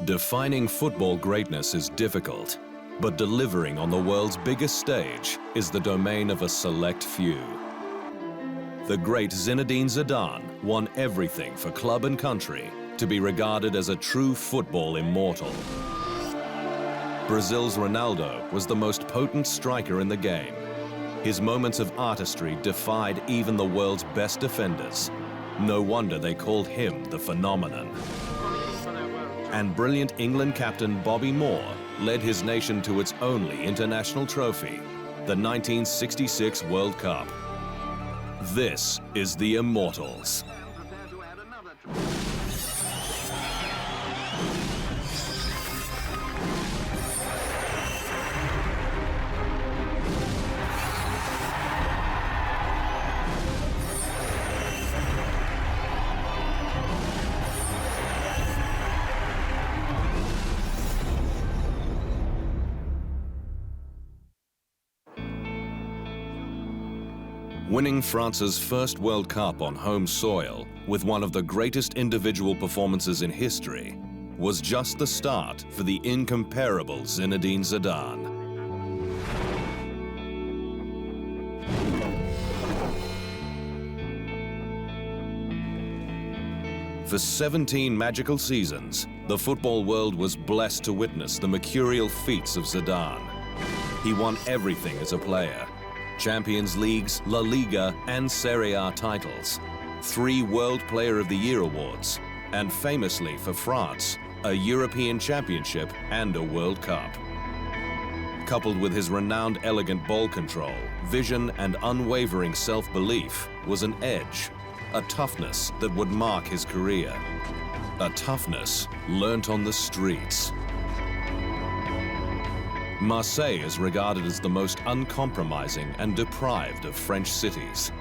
Defining football greatness is difficult, but delivering on the world's biggest stage is the domain of a select few. The great Zinedine Zidane won everything for club and country to be regarded as a true football immortal. Brazil's Ronaldo was the most potent striker in the game. His moments of artistry defied even the world's best defenders. No wonder they called him the phenomenon. And brilliant England captain Bobby Moore led his nation to its only international trophy, the 1966 World Cup. This is the Immortals. Winning France's first World Cup on home soil with one of the greatest individual performances in history was just the start for the incomparable Zinedine Zidane. For 17 magical seasons, the football world was blessed to witness the mercurial feats of Zidane. He won everything as a player. Champions Leagues, La Liga and Serie A titles, 3 World Player of the Year awards, and famously for France, a European Championship and a World Cup. Coupled with his renowned elegant ball control, vision and unwavering self-belief was an edge, a toughness that would mark his career. A toughness learnt on the streets. Marseille is regarded as the most uncompromising and deprived of French cities.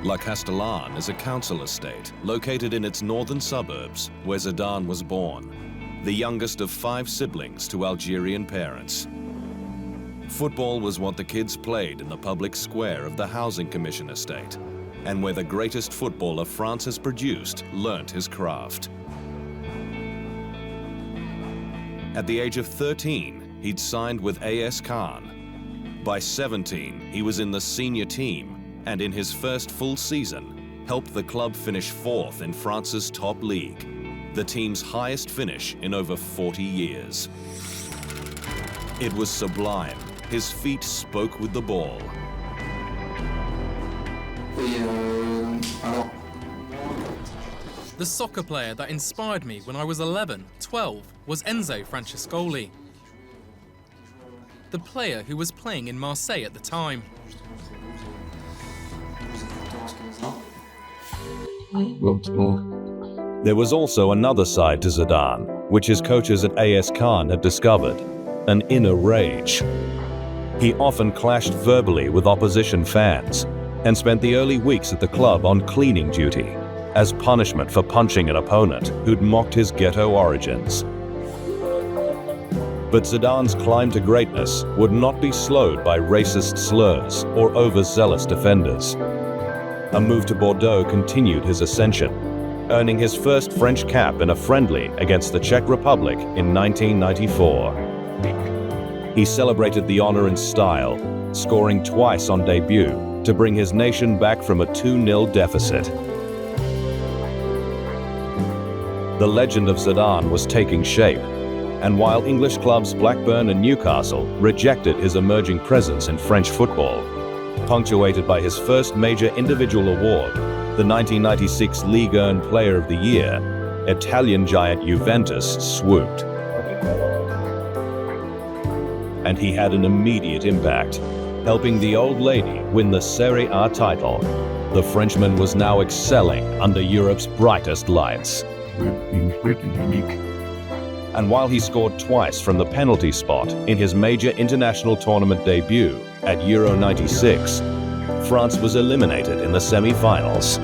La Castellane is a council estate located in its northern suburbs where Zidane was born, the youngest of 5 siblings to Algerian parents. Football was what the kids played in the public square of the Housing Commission estate, and where the greatest footballer France has produced learnt his craft. At the age of 13, he'd signed with AS Cannes. By 17, he was in the senior team, and in his first full season, helped the club finish 4th in France's top league, the team's highest finish in over 40 years. It was sublime. His feet spoke with the ball. The soccer player that inspired me when I was 11, 12 was Enzo Francescoli, the player who was playing in Marseille at the time. There was also another side to Zidane, which his coaches at AS Cannes had discovered, an inner rage. He often clashed verbally with opposition fans and spent the early weeks at the club on cleaning duty, as punishment for punching an opponent who'd mocked his ghetto origins. But Zidane's climb to greatness would not be slowed by racist slurs or overzealous defenders. A move to Bordeaux continued his ascension, earning his first French cap in a friendly against the Czech Republic in 1994. He celebrated the honor in style, scoring twice on debut to bring his nation back from a 2-0 deficit. The legend of Zidane was taking shape, and while English clubs Blackburn and Newcastle rejected his emerging presence in French football, punctuated by his first major individual award, the 1996 Ligue 1 Player of the Year, Italian giant Juventus swooped. And he had an immediate impact, helping the old lady win the Serie A title. The Frenchman was now excelling under Europe's brightest lights. And while he scored twice from the penalty spot in his major international tournament debut at Euro '96, France was eliminated in the semi-finals.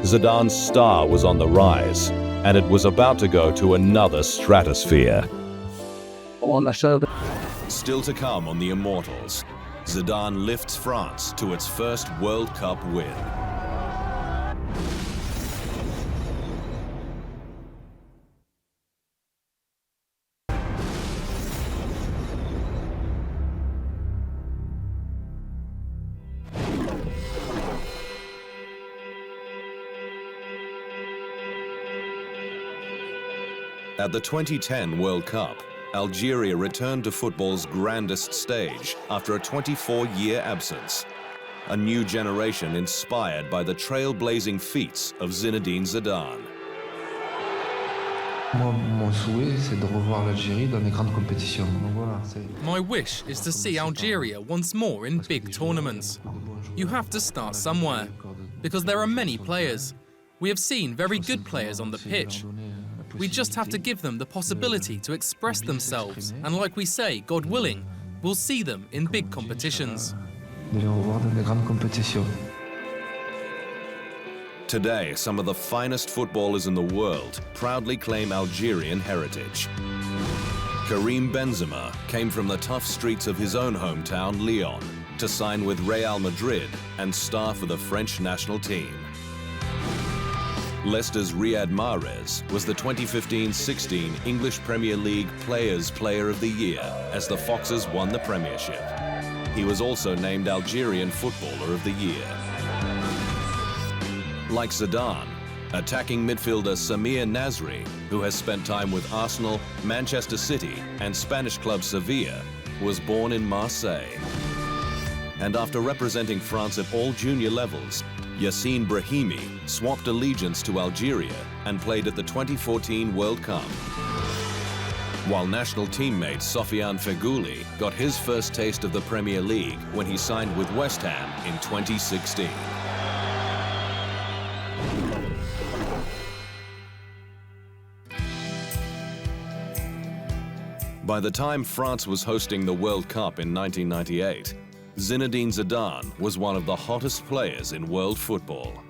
Zidane's star was on the rise, and it was about to go to another stratosphere. Still to come on the Immortals, Zidane lifts France to its first World Cup win. At the 2010 World Cup, Algeria returned to football's grandest stage after a 24-year absence. A new generation inspired by the trailblazing feats of Zinedine Zidane. My wish is to see Algeria once more in big tournaments. You have to start somewhere, because there are many players. We have seen very good players on the pitch. We just have to give them the possibility to express themselves, and like we say, God willing, we'll see them in big competitions. Today, some of the finest footballers in the world proudly claim Algerian heritage. Karim Benzema came from the tough streets of his own hometown, Lyon, to sign with Real Madrid and star for the French national team. Leicester's Riyad Mahrez was the 2015-16 English Premier League Players' Player of the Year as the Foxes won the Premiership. He was also named Algerian Footballer of the Year. Like Zidane, attacking midfielder Samir Nasri, who has spent time with Arsenal, Manchester City and Spanish club Sevilla, was born in Marseille. And after representing France at all junior levels, Yassine Brahimi swapped allegiance to Algeria and played at the 2014 World Cup. While national teammate Sofiane Feghouli got his first taste of the Premier League when he signed with West Ham in 2016. By the time France was hosting the World Cup in 1998, Zinedine Zidane was one of the hottest players in world football.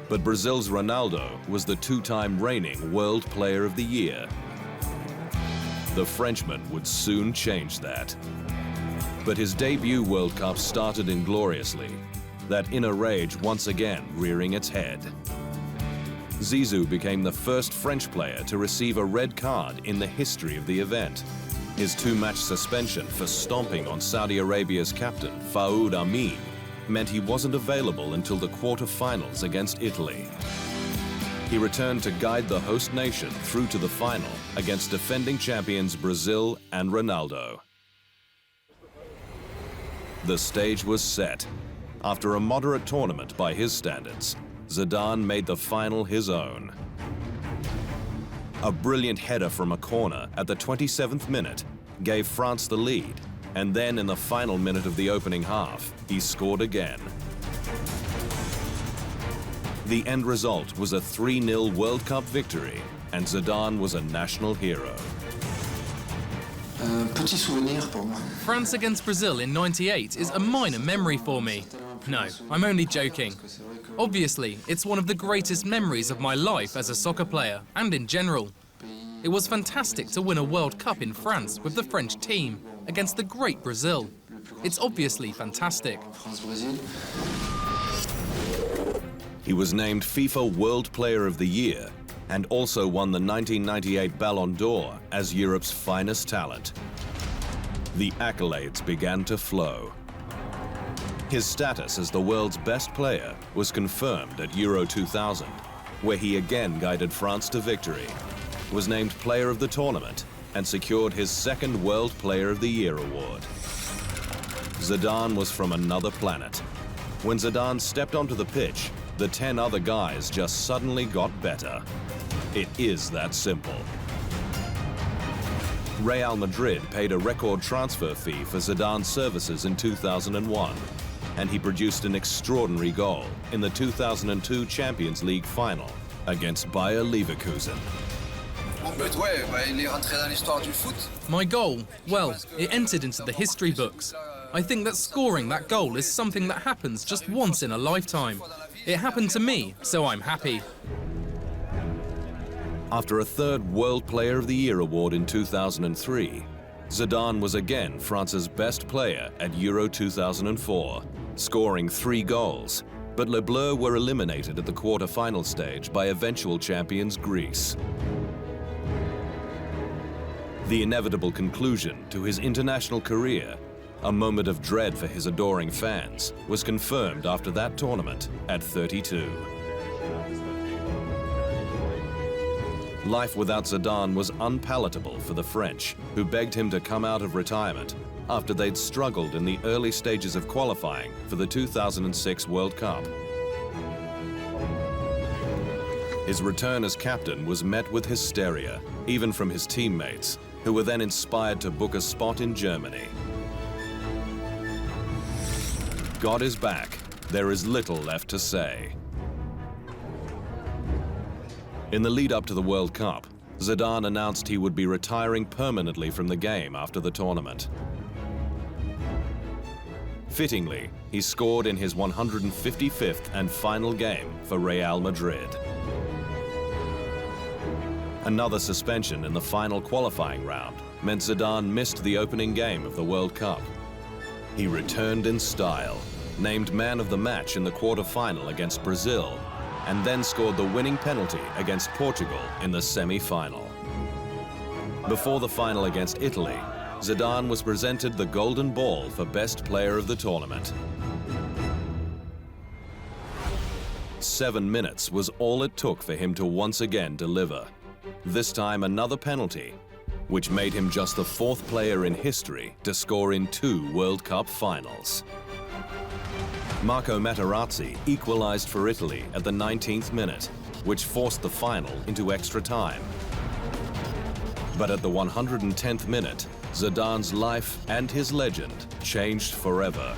But Brazil's Ronaldo was the two-time reigning World Player of the Year. The Frenchman would soon change that. But his debut World Cup started ingloriously, that inner rage once again rearing its head. Zizou became the first French player to receive a red card in the history of the event. His two-match suspension for stomping on Saudi Arabia's captain, Faoud Amin, meant he wasn't available until the quarter-finals against Italy. He returned to guide the host nation through to the final against defending champions Brazil and Ronaldo. The stage was set. After a moderate tournament by his standards, Zidane made the final his own. A brilliant header from a corner at the 27th minute gave France the lead, and then in the final minute of the opening half, he scored again. The end result was a 3-0 World Cup victory, and Zidane was a national hero. France against Brazil in '98 is a minor memory for me. No, I'm only joking. Obviously, it's one of the greatest memories of my life as a soccer player, and in general. It was fantastic to win a World Cup in France with the French team against the great Brazil. It's obviously fantastic. He was named FIFA World Player of the Year and also won the 1998 Ballon d'Or as Europe's finest talent. The accolades began to flow. His status as the world's best player was confirmed at Euro 2000, where he again guided France to victory, was named Player of the Tournament, and secured his second World Player of the Year award. Zidane was from another planet. When Zidane stepped onto the pitch, the 10 other guys just suddenly got better. It is that simple. Real Madrid paid a record transfer fee for Zidane's services in 2001, and he produced an extraordinary goal in the 2002 Champions League final against Bayer Leverkusen. My goal, well, it entered into the history books. I think that scoring that goal is something that happens just once in a lifetime. It happened to me, so I'm happy. After a third World Player of the Year award in 2003, Zidane was again France's best player at Euro 2004, scoring 3 goals, but Les Bleus were eliminated at the quarter-final stage by eventual champions Greece. The inevitable conclusion to his international career, a moment of dread for his adoring fans, was confirmed after that tournament at 32. Life without Zidane was unpalatable for the French, who begged him to come out of retirement after they'd struggled in the early stages of qualifying for the 2006 World Cup. His return as captain was met with hysteria, even from his teammates, who were then inspired to book a spot in Germany. God is back. There is little left to say. In the lead-up to the World Cup, Zidane announced he would be retiring permanently from the game after the tournament. Fittingly, he scored in his 155th and final game for Real Madrid. Another suspension in the final qualifying round meant Zidane missed the opening game of the World Cup. He returned in style, named man of the match in the quarter-final against Brazil, and then scored the winning penalty against Portugal in the semi-final. Before the final against Italy, Zidane was presented the Golden Ball for best player of the tournament. 7 minutes was all it took for him to once again deliver. This time another penalty, which made him just the 4th player in history to score in 2 World Cup finals. Marco Materazzi equalized for Italy at the 19th minute, which forced the final into extra time. But at the 110th minute, Zidane's life and his legend changed forever.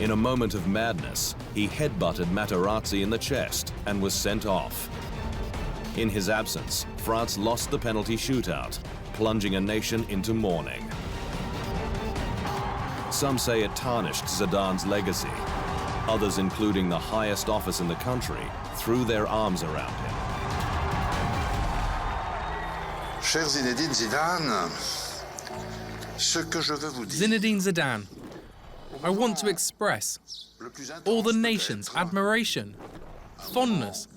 In a moment of madness, he headbutted Materazzi in the chest and was sent off. In his absence, France lost the penalty shootout, plunging a nation into mourning. Some say it tarnished Zidane's legacy. Others, including the highest office in the country, threw their arms around him. Cher Zinedine Zidane, ce que je veux vous dire. Zinedine Zidane, I want to express all the nation's admiration, fondness,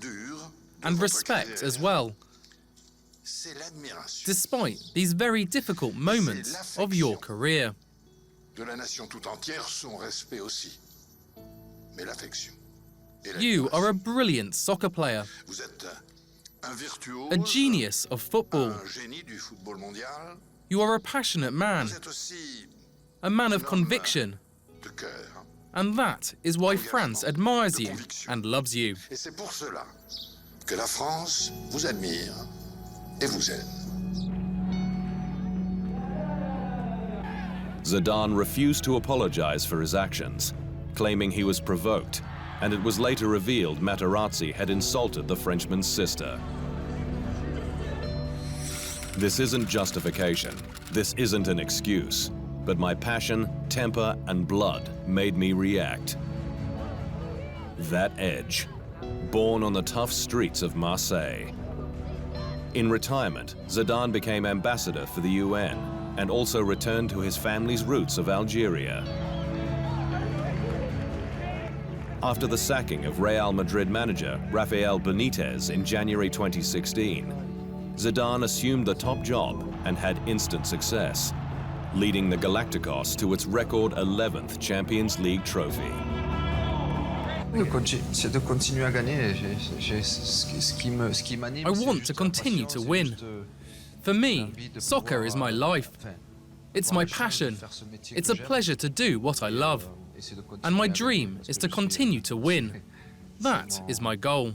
and respect as well, despite these very difficult moments of your career. De la nation tout entière, son respect aussi. Mais l'affection. You are a brilliant soccer player, Vous êtes un virtuose, a genius of football. un génie du football mondial. You are a passionate man, Vous êtes aussi a man of conviction, de cœur. and that is why France admires you and loves you. Et c'est pour cela que la France vous admire et vous aime. Zidane refused to apologize for his actions, claiming he was provoked, and it was later revealed Materazzi had insulted the Frenchman's sister. This isn't justification, this isn't an excuse, but my passion, temper, and blood made me react. That edge, born on the tough streets of Marseille. In retirement, Zidane became ambassador for the UN and also returned to his family's roots of Algeria. After the sacking of Real Madrid manager Rafael Benitez in January 2016, Zidane assumed the top job and had instant success, leading the Galacticos to its record 11th Champions League trophy. I want to continue to win. For me, soccer is my life. It's my passion. It's a pleasure to do what I love. And my dream is to continue to win. That is my goal.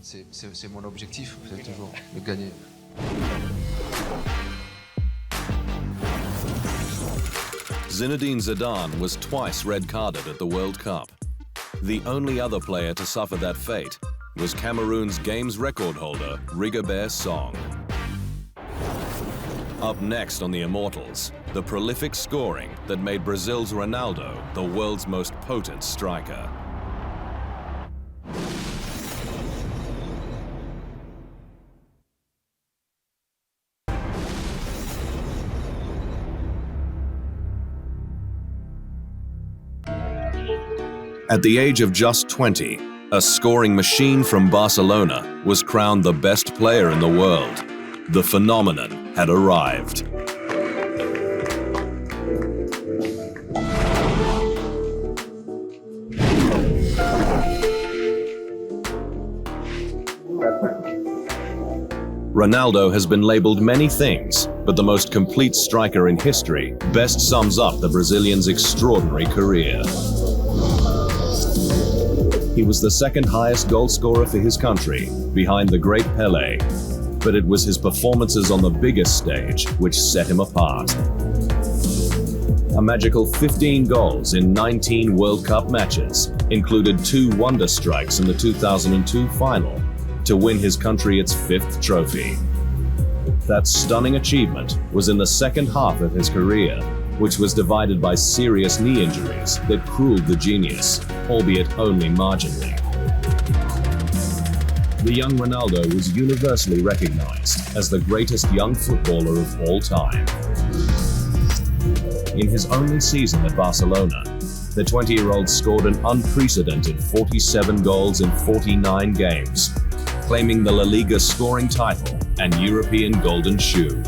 Zinedine Zidane was twice red-carded at the World Cup. The only other player to suffer that fate was Cameroon's games record holder, Rigobert Song. Up next on the Immortals, the prolific scoring that made Brazil's Ronaldo the world's most potent striker. At the age of just 20, a scoring machine from Barcelona was crowned the best player in the world. The phenomenon had arrived. Ronaldo has been labeled many things, but the most complete striker in history best sums up the Brazilian's extraordinary career. He was the second highest goal scorer for his country, behind the great Pelé. But it was his performances on the biggest stage which set him apart. A magical 15 goals in 19 World Cup matches included 2 wonder strikes in the 2002 final to win his country its 5th trophy. That stunning achievement was in the second half of his career, which was divided by serious knee injuries that cruelled the genius, albeit only marginally. The young Ronaldo was universally recognized as the greatest young footballer of all time. In his only season at Barcelona, the 20-year-old scored an unprecedented 47 goals in 49 games, claiming the La Liga scoring title and European Golden Shoe.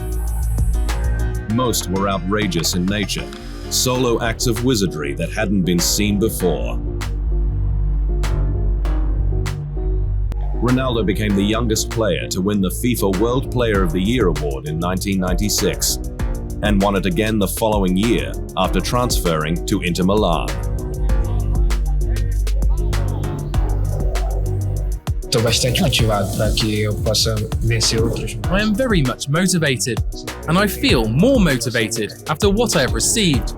Most were outrageous in nature, solo acts of wizardry that hadn't been seen before. Ronaldo became the youngest player to win the FIFA World Player of the Year award in 1996, and won it again the following year after transferring to Inter Milan. Estou bastante motivado para que eu possa vencer outros. I am very much motivated, and I feel more motivated after what I have received.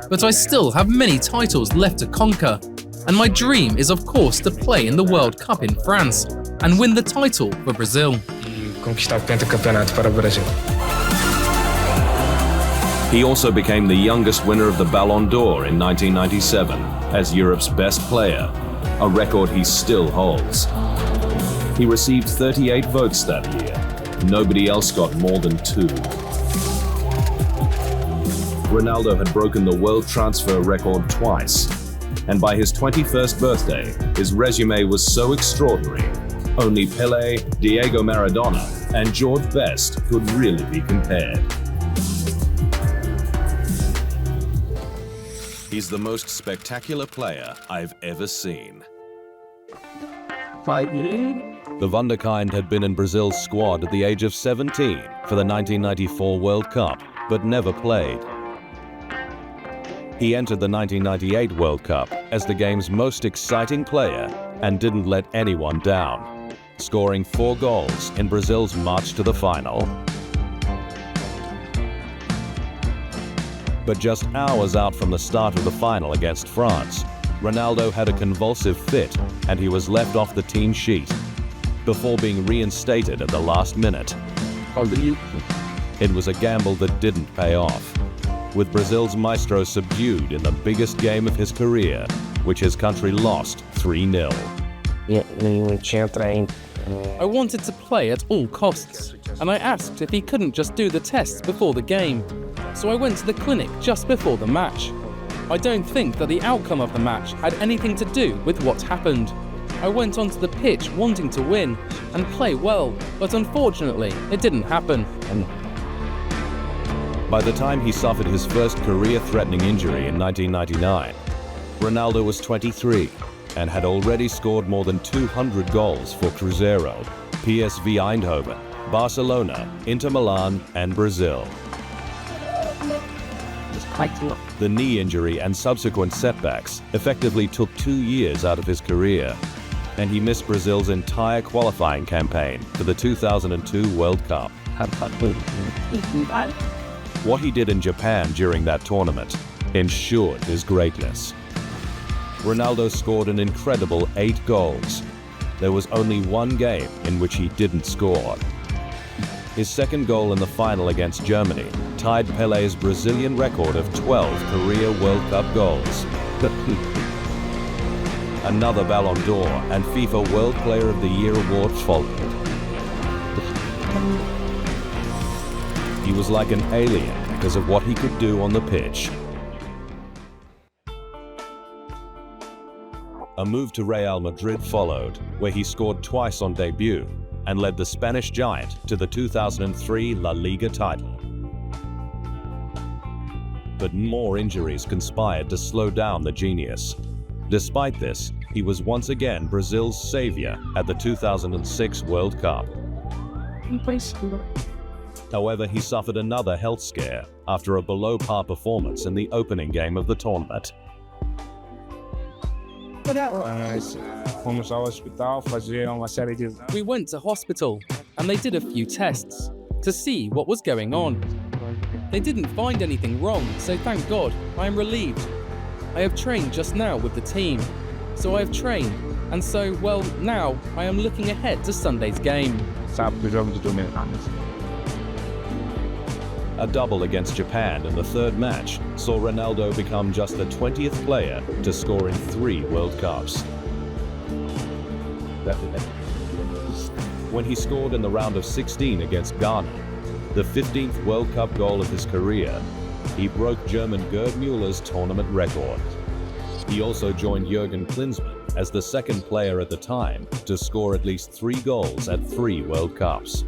But I still have many titles left to conquer, and my dream is of course to play in the World Cup in France and win the title for Brazil. E conquistar o pentacampeonato para o Brasil. He also became the youngest winner of the Ballon d'Or in 1997 as Europe's best player, a record he still holds. He received 38 votes that year. Nobody else got more than 2. Ronaldo had broken the world transfer record twice, and by his 21st birthday, his resume was so extraordinary, only Pelé, Diego Maradona, and George Best could really be compared. He's the most spectacular player I've ever seen. The Wunderkind had been in Brazil's squad at the age of 17 for the 1994 World Cup, but never played. He entered the 1998 World Cup as the game's most exciting player and didn't let anyone down, scoring 4 goals in Brazil's march to the final. But just hours out from the start of the final against France, Ronaldo had a convulsive fit and he was left off the team sheet before being reinstated at the last minute. It was a gamble that didn't pay off, with Brazil's maestro subdued in the biggest game of his career, which his country lost 3-0. I wanted to play at all costs, and I asked if he couldn't just do the tests before the game. So I went to the clinic just before the match. I don't think that the outcome of the match had anything to do with what happened. I went onto the pitch wanting to win and play well, but unfortunately it didn't happen. By the time he suffered his first career-threatening injury in 1999, Ronaldo was 23 and had already scored more than 200 goals for Cruzeiro, PSV Eindhoven, Barcelona, Inter Milan, and Brazil. The knee injury and subsequent setbacks effectively took 2 years out of his career, and he missed Brazil's entire qualifying campaign for the 2002 World Cup. What he did in Japan during that tournament ensured his greatness. Ronaldo scored an incredible 8 goals. There was only one game in which he didn't score. His second goal in the final against Germany tied Pelé's Brazilian record of 12 career World Cup goals. Another Ballon d'Or and FIFA World Player of the Year awards followed. He was like an alien because of what he could do on the pitch. A move to Real Madrid followed, where he scored twice on debut and led the Spanish giant to the 2003 La Liga title. But more injuries conspired to slow down the genius. Despite this, he was once again Brazil's savior at the 2006 World Cup. However, he suffered another health scare after a below-par performance in the opening game of the tournament. We went to hospital and they did a few tests to see what was going on. They didn't find anything wrong, so thank God, I am relieved. I have trained just now with the team. So I have trained, and so, well, now I am looking ahead to Sunday's game. A double against Japan in the third match saw Ronaldo become just the 20th player to score in 3 World Cups. When he scored in the round of 16 against Ghana, the 15th World Cup goal of his career, he broke German Gerd Müller's tournament record. He also joined Jürgen Klinsmann as the second player at the time to score at least 3 goals at 3 World Cups.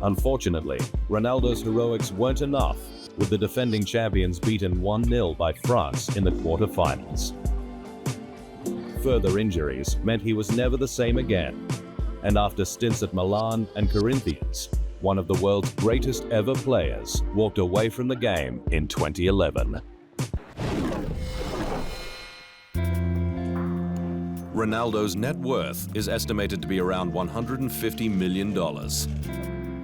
Unfortunately, Ronaldo's heroics weren't enough, with the defending champions beaten 1-0 by France in the quarter-finals. Further injuries meant he was never the same again, and after stints at Milan and Corinthians, one of the world's greatest ever players walked away from the game in 2011. Ronaldo's net worth is estimated to be around $150 million.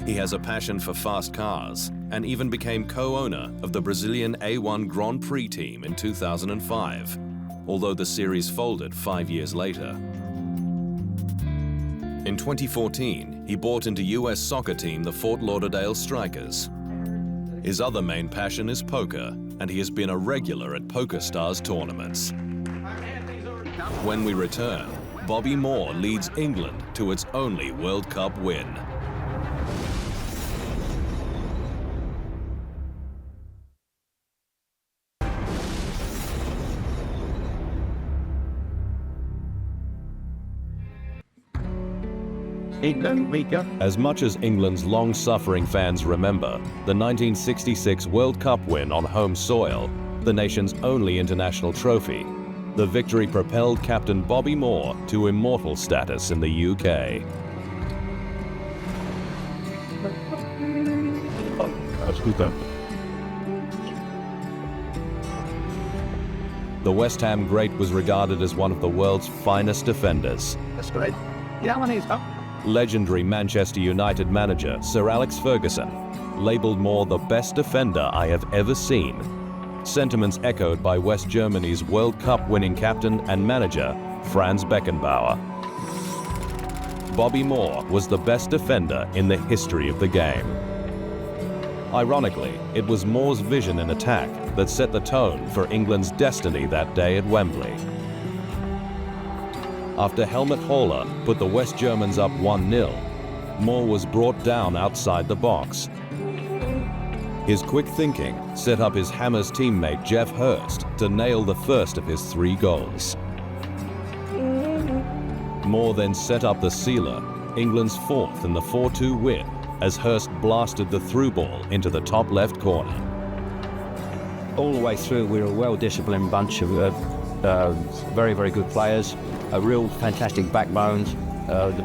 He has a passion for fast cars and even became co-owner of the Brazilian A1 Grand Prix team in 2005, although the series folded 5 years later. In 2014, he bought into US soccer team the Fort Lauderdale Strikers. His other main passion is poker, and he has been a regular at PokerStars tournaments. When we return, Bobby Moore leads England to its only World Cup win. As much as England's long-suffering fans remember the 1966 World Cup win on home soil, the nation's only international trophy, the victory propelled captain Bobby Moore to immortal status in the UK. The West Ham great was regarded as one of the world's finest defenders. That's great. Yeah, Legendary Manchester United manager Sir Alex Ferguson labelled Moore the best defender I have ever seen. Sentiments echoed by West Germany's World Cup winning captain and manager Franz Beckenbauer. Bobby Moore was the best defender in the history of the game. Ironically, it was Moore's vision in attack that set the tone for England's destiny that day at Wembley. After Helmut Haller put the West Germans up 1-0, Moore was brought down outside the box. His quick thinking set up his Hammers teammate Jeff Hurst to nail the first of his 3 goals. Moore then set up the sealer, England's 4th in the 4-2 win, as Hurst blasted the through ball into the top left corner. All the way through, we were a well-disciplined bunch of very, very good players, real fantastic backbones,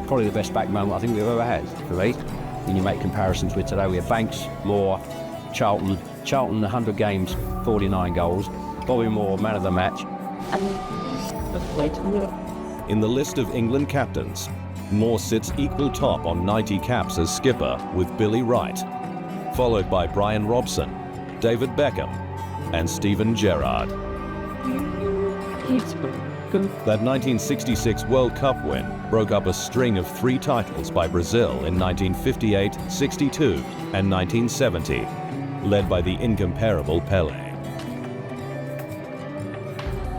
probably the best backbone I think we've ever had, for me. When you make comparisons with today, we have Banks, Moore, Charlton, 100 games, 49 goals, Bobby Moore, man of the match. In the list of England captains, Moore sits equal top on 90 caps as skipper with Billy Wright, followed by Brian Robson, David Beckham, and Steven Gerrard. That 1966 World Cup win broke up a string of 3 titles by Brazil in 1958, 62, and 1970, led by the incomparable Pelé.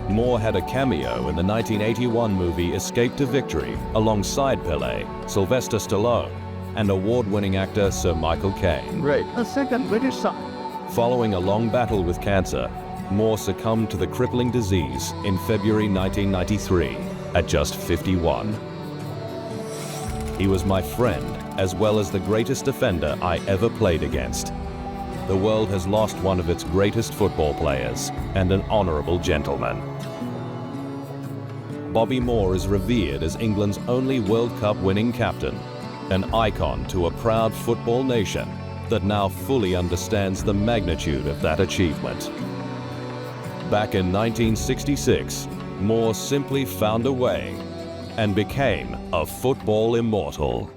Moore had a cameo in the 1981 movie Escape to Victory alongside Pelé, Sylvester Stallone, and award-winning actor Sir Michael Caine. great. A second British song. Following a long battle with cancer, Moore succumbed to the crippling disease in February 1993 at just 51. He was my friend, as well as the greatest defender I ever played against. The world has lost one of its greatest football players and an honourable gentleman. Bobby Moore is revered as England's only World Cup winning captain, an icon to a proud football nation that now fully understands the magnitude of that achievement. Back in 1966, Moore simply found a way and became a football immortal.